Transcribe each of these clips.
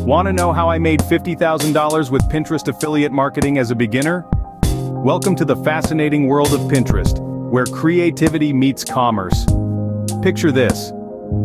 Want to know how I made $50,000 with Pinterest affiliate marketing as a beginner? Welcome to the fascinating world of Pinterest, where creativity meets commerce. Picture this.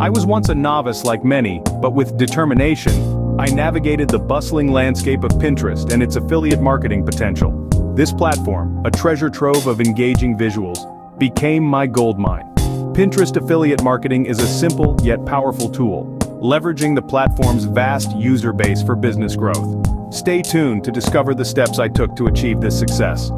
I was once a novice like many, but with determination, I navigated the bustling landscape of Pinterest and its affiliate marketing potential. This platform, a treasure trove of engaging visuals, became my goldmine. Pinterest affiliate marketing is a simple yet powerful tool, leveraging the platform's vast user base for business growth. Stay tuned to discover the steps I took to achieve this success.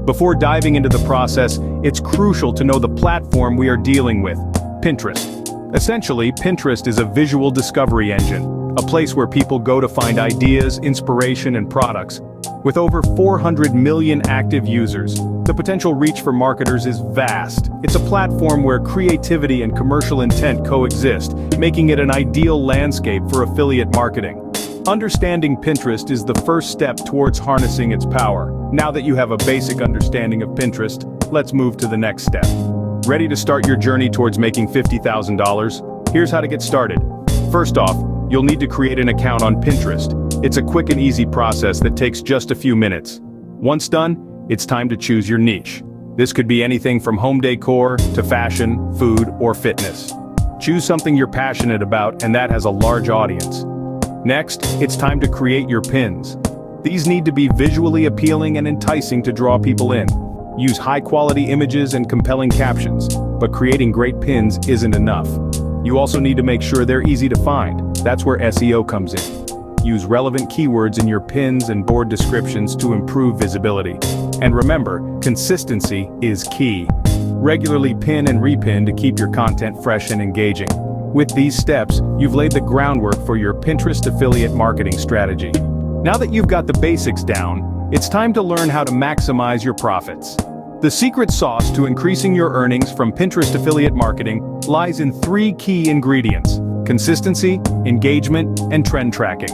Before diving into the process, it's crucial to know the platform we are dealing with, Pinterest. Essentially, Pinterest is a visual discovery engine, a place where people go to find ideas, inspiration, and products. With over 400 million active users, the potential reach for marketers is vast. It's a platform where creativity and commercial intent coexist, making it an ideal landscape for affiliate marketing. Understanding Pinterest is the first step towards harnessing its power. Now that you have a basic understanding of Pinterest, let's move to the next step. Ready to start your journey towards making $50,000? Here's how to get started. First off, you'll need to create an account on Pinterest. It's a quick and easy process that takes just a few minutes. Once done, it's time to choose your niche. This could be anything from home decor to fashion, food, or fitness. Choose something you're passionate about and that has a large audience. Next, it's time to create your pins. These need to be visually appealing and enticing to draw people in. Use high-quality images and compelling captions, but creating great pins isn't enough. You also need to make sure they're easy to find. That's where SEO comes in. Use relevant keywords in your pins and board descriptions to improve visibility. And remember, consistency is key. Regularly pin and repin to keep your content fresh and engaging. With these steps, you've laid the groundwork for your Pinterest affiliate marketing strategy. Now that you've got the basics down, it's time to learn how to maximize your profits. The secret sauce to increasing your earnings from Pinterest affiliate marketing lies in three key ingredients: consistency, engagement, and trend tracking.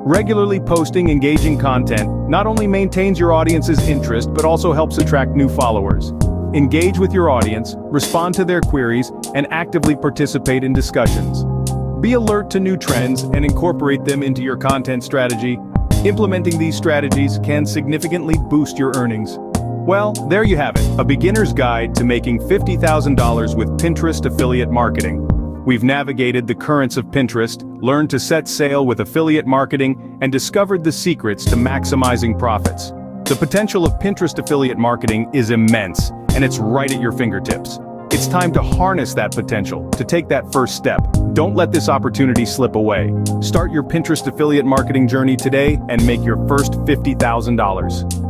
Regularly posting engaging content not only maintains your audience's interest but also helps attract new followers. Engage with your audience, respond to their queries, and actively participate in discussions. Be alert to new trends and incorporate them into your content strategy. Implementing these strategies can significantly boost your earnings. Well, there you have it, a beginner's guide to making $50,000 with Pinterest affiliate marketing. We've navigated the currents of Pinterest, learned to set sail with affiliate marketing, and discovered the secrets to maximizing profits. The potential of Pinterest affiliate marketing is immense, and it's right at your fingertips. It's time to harness that potential, to take that first step. Don't let this opportunity slip away. Start your Pinterest affiliate marketing journey today and make your first $50,000.